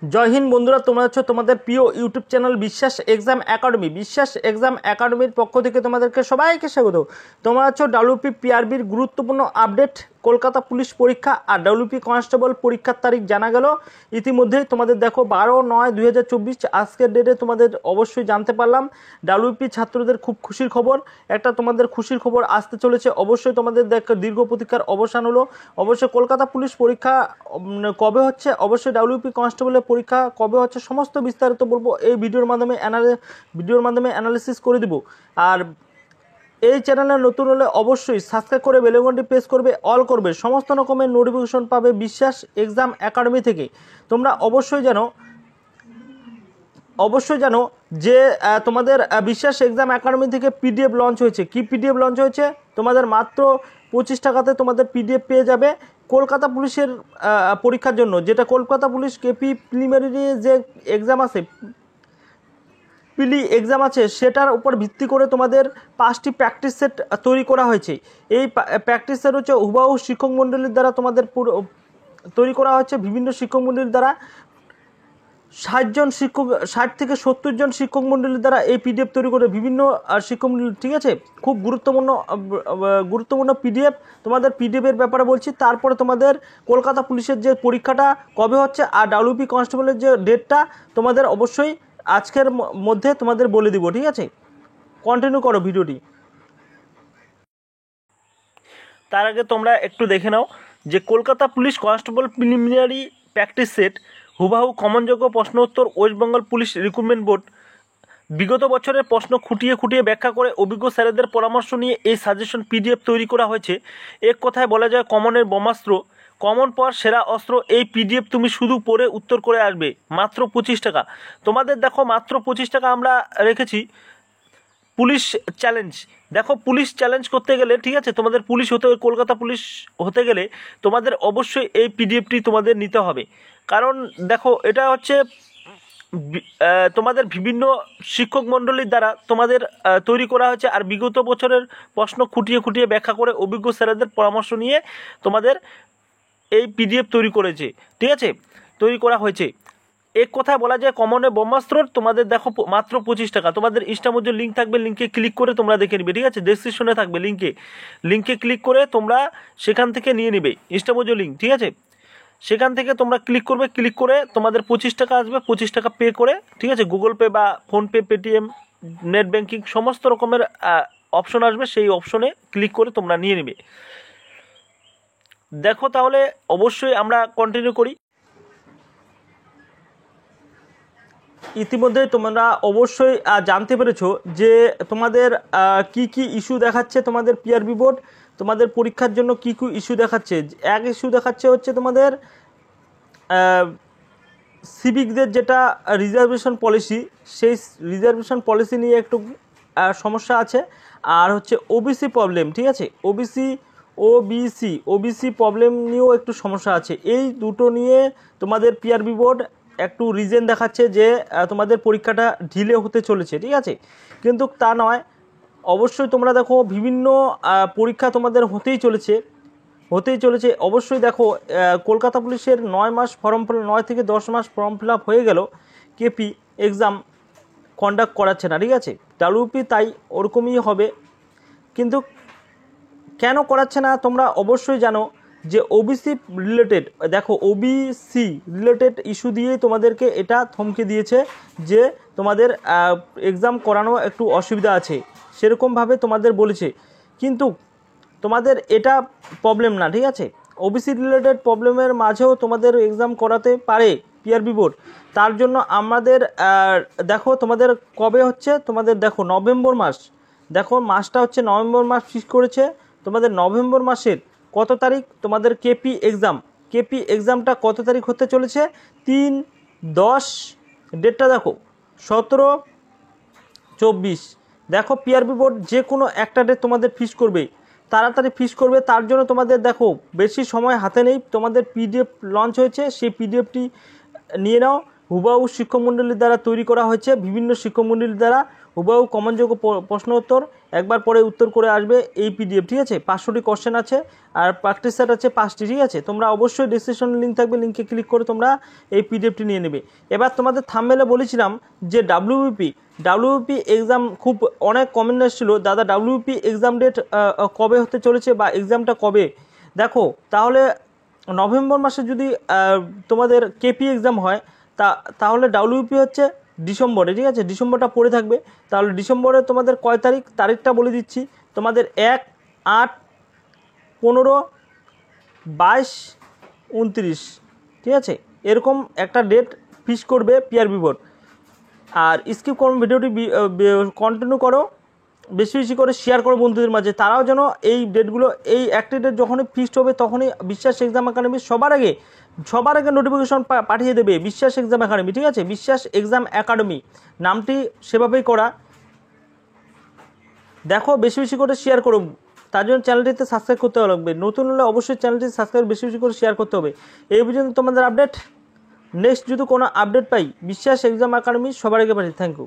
জয় হিন্দ বন্ধুরা, তোমরা হচ্ছে তোমাদের প্রিয় ইউটিউব চ্যানেল বিশ্বাস এক্সাম একাডেমি। বিশ্বাস এক্সাম একাডেমির পক্ষ থেকে তোমাদেরকে সবাইকে স্বাগত। তোমরা হচ্ছে ডাব্লিউপি পিআরবির গুরুত্বপূর্ণ আপডেট, কলকাতা পুলিশ পরীক্ষা আর ডাব্লিউপি কনস্টেবল পরীক্ষার তারিখ জানা গেল ইতিমধ্যেই। তোমাদের দেখো 12/9/2024 আজকের ডেটে তোমাদের অবশ্যই জানতে পারলাম। ডাব্লিউপি ছাত্রদের খুব খুশির খবর, একটা তোমাদের খুশির খবর আসতে চলেছে। অবশ্যই তোমাদের দীর্ঘ প্রতীক্ষার অবসান হলো। অবশ্যই কলকাতা পুলিশ পরীক্ষা কবে হচ্ছে, অবশ্যই ডাব্লিউপি কনস্টেবলের পরীক্ষা কবে হচ্ছে, সমস্ত বিস্তারিত বলবো এই ভিডিওর মাধ্যমে অ্যানালিসিস করে দিব। আর এই চ্যানেলে নতুন হলে অবশ্যই সাবস্ক্রাইব করে বেল আইকনটি প্রেস করবে, অল করবে, সমস্ত রকমের নোটিফিকেশন পাবে বিশ্বাস এক্সাম একাডেমি থেকে। তোমরা অবশ্যই জানো যে তোমাদের বিশ্বাস এক্সাম একাডেমি থেকে পিডিএফ লঞ্চ হয়েছে। কি পিডিএফ লঞ্চ হয়েছে? তোমাদের মাত্র 25 টাকাতে তোমাদের পিডিএফ পেয়ে যাবে কলকাতা পুলিশের পরীক্ষার জন্য। যেটা কলকাতা পুলিশ কেপি প্রিলিমিনারি যে এক্সাম আছে, পিলি এক্সাম আছে, সেটার উপর ভিত্তি করে তোমাদের 5টি প্র্যাকটিস সেট তৈরি করা হয়েছে। এই প্র্যাকটিস সেট হচ্ছে হুবাহু শিক্ষক মণ্ডলীর দ্বারা তোমাদের পুরো তৈরি করা হচ্ছে, বিভিন্ন শিক্ষক মণ্ডলীর দ্বারা 60 থেকে 70 জন শিক্ষক মণ্ডলীর দ্বারা এই পিডিএফ তৈরি করে বিভিন্ন শিক্ষক মণ্ডলী। ঠিক আছে, খুব গুরুত্বপূর্ণ পিডিএফ। তোমাদের পিডিএফের ব্যাপারে বলছি, তারপরে তোমাদের কলকাতা পুলিশের যে পরীক্ষাটা কবে হচ্ছে আর ডাব্লিউপি কনস্টেবলের যে ডেটটা তোমাদের অবশ্যই আজকের মধ্যে তোমাদের বলে দিব। ঠিক আছে, কন্টিনিউ করো ভিডিওটি। তার আগে তোমরা একটু দেখে নাও যে Kolkata police constable preliminary practice set হুবাহু কমনযোগ্য প্রশ্ন উত্তর West Bengal police recruitment board বিগত বছরের প্রশ্ন খুঁটিয়ে ব্যাখ্যা করে অভিজ্ঞ স্যারেদের পরামর্শ নিয়ে এই সাজেশন পিডিএফ তৈরি করা হয়েছে। এক কথায় বলা যায় কমনের ব্রহ্মাস্ত্র, কমন পাওয়ার সেরা অস্ত্র। এই পিডিএফ তুমি শুধু পড়ে উত্তর করে আসবে, মাত্র 25 টাকা। তোমাদের দেখো মাত্র 25 টাকা আমরা রেখেছি। পুলিশ চ্যালেঞ্জ, দেখো পুলিশ চ্যালেঞ্জ করতে গেলে, ঠিক আছে, তোমাদের পুলিশ হতে, কলকাতা পুলিশ হতে গেলে তোমাদের অবশ্যই এই পিডিএফটি তোমাদের নিতে হবে। কারণ দেখো এটা হচ্ছে তোমাদের বিভিন্ন শিক্ষক মণ্ডলীর দ্বারা তোমাদের তৈরি করা হয়েছে, আর বিগত বছরের প্রশ্ন খুঁটিয়ে ব্যাখ্যা করে অভিজ্ঞ স্যারেদের পরামর্শ নিয়ে তোমাদের এই পিডিএফ তৈরি করা হয়েছে। এক কথায় বলা যায় কমনে ব্রহ্মাস্ত্র। তোমাদের দেখো মাত্র 25 টাকা। তোমাদের ইনস্টামোজের লিঙ্ক থাকবে, লিঙ্কে ক্লিক করে তোমরা দেখে নিবে। ঠিক আছে, ডেসক্রিপশনে থাকবে লিঙ্কে ক্লিক করে তোমরা সেখান থেকে নিয়ে নিবে ইনস্টামোজের লিঙ্ক। ঠিক আছে, সেখান থেকে তোমরা ক্লিক করে তোমাদের 25 টাকা আসবে। 25 টাকা পে করে, ঠিক আছে, গুগল পে বা ফোনপে, পেটিএম, নেট ব্যাঙ্কিং সমস্ত রকমের অপশন আসবে, সেই অপশনে ক্লিক করে তোমরা নিয়ে নিবে। দেখো তাহলে অবশ্যই আমরা কন্টিনিউ করি। ইতিমধ্যে তোমরা অবশ্যই জানতে পেরেছো যে তোমাদের কি ইস্যু দেখাচ্ছে তোমাদের পিআরবি বোর্ড তোমাদের পরীক্ষার জন্য কি ইস্যু দেখাচ্ছে। এক ইস্যু দেখাচ্ছে হচ্ছে তোমাদের সিভিকদের যেটা রিজার্ভেশন পলিসি, সেই রিজার্ভেশন পলিসি নিয়ে একটু সমস্যা আছে। আর হচ্ছে ওবিসি প্রবলেম, ঠিক আছে, ওবিসি প্রবলেম নিয়েও একটু সমস্যা আছে। এই দুটো নিয়ে তোমাদের পিআরবি বোর্ড একটু রিজন দেখাচ্ছে যে তোমাদের পরীক্ষাটা ঢিলে হতে চলেছে। ঠিক আছে, কিন্তু তা নয়, অবশ্যই তোমরা দেখো বিভিন্ন পরীক্ষা তোমাদের হতেই চলেছে। অবশ্যই দেখো কলকাতা পুলিশের 9 থেকে 10 মাস ফর্ম ফিল আপ হয়ে গেল, কেপি এক্সাম কন্ডাক্ট করাচ্ছে না। ঠিক আছে, ডাব্লিউপি তাই ওরকমই হবে। কিন্তু কেন করাচ্ছে না তোমরা অবশ্যই জানো যে ওবিসি রিলেটেড ইস্যু দিয়েই তোমাদেরকে এটা থমকে দিয়েছে যে তোমাদের এক্সাম করানো একটু অসুবিধা আছে, সেরকমভাবে তোমাদের বলেছে। কিন্তু তোমাদের এটা প্রবলেম না। ঠিক আছে, ওবিসি রিলেটেড প্রবলেমের মাঝেও তোমাদের এক্সাম করাতে পারে পিআরবি বোর্ড। তার জন্য আমাদের দেখো তোমাদের কবে হচ্ছে, তোমাদের দেখো নভেম্বর মাস, দেখো মাসটা হচ্ছে নভেম্বর মাস ফিক্স করেছে। তোমাদের নভেম্বর মাসের কত তারিখ তোমাদের কেপি এক্সামটা কত তারিখ হতে চলেছে? 3-10, ডেটটা দেখো 17-24। দেখো পিআরবি বোর্ড যে কোনো একটা ডেট তোমাদের ফিক্স করবে, তাড়াতাড়ি ফিক্স করবে। তার জন্য তোমাদের দেখো বেশি সময় হাতে নেই, তোমাদের পিডিএফ লঞ্চ হয়েছে, সেই পিডিএফটি নিয়ে নাও। হুবাহু শিক্ষক মণ্ডলীর দ্বারা তৈরি করা হয়েছে, বিভিন্ন শিক্ষক মণ্ডলীর দ্বারা হুবাহু কমনযোগ্য প্রশ্ন উত্তর। একবার পরে উত্তর করে আসবে এই পিডিএফ, ঠিক আছে। 500টি কোশ্চেন আছে আর প্র্যাকটিস সেট আছে 5টি, ঠিক আছে। তোমরা অবশ্যই ডেসক্রিপশনে লিঙ্ক থাকবে, লিঙ্কে ক্লিক করে তোমরা এই পিডিএফটি নিয়ে নেবে। এবার তোমাদের থাম্বনেলে বলেছিলাম যে ডাব্লিউবিপি এক্সাম খুব অনেক কমেন্ট এসেছিলো, দাদা ডাব্লিউবিপি এক্সাম ডেট কবে হতে চলেছে বা এক্সামটা কবে। দেখো তাহলে নভেম্বর মাসে যদি তোমাদের কেপি এক্সাম হয় তাহলে ডাব্লিউবিপি হচ্ছে ডিসেম্বরে, ঠিক আছে। ডিসেম্বরটা পড়ে থাকবে। তাহলে ডিসেম্বরে তোমাদের কয় তারিখটা বলে দিচ্ছি তোমাদের 1, 8, 15, 22, 29, ঠিক আছে। এরকম একটা ডেট ফিক্স করবে পিআরবি বোর্ড। আর স্কিপ করো ভিডিওটি, কন্টিনিউ করো, বেশি বেশি করে শেয়ার করো বন্ধুদের মাঝে, তারাও যেন এই ডেটগুলো, এই একটি ডেট যখনই ফিক্সড হবে তখনই বিশ্বাস এক্সাম একাডেমি সবার আগে নোটিফিকেশন পাঠিয়ে দেবে বিশ্বাস এক্সাম একাডেমি, ঠিক আছে। বিশ্বাস এক্সাম একাডেমি নামটি সেভাবেই করা। দেখো বেশি বেশি করে শেয়ার করো, তার জন্য চ্যানেলটিতে সাবস্ক্রাইব করতে লাগবে। নতুন হলে অবশ্যই চ্যানেলটি সাবস্ক্রাইব বেশি বেশি করে শেয়ার করতে হবে। এই পর্যন্ত তোমাদের আপডেট। নেক্সট যদি কোনো আপডেট পাই বিশ্বাস এক্সাম একাডেমি সবার আগে পাঠাই। Thank you.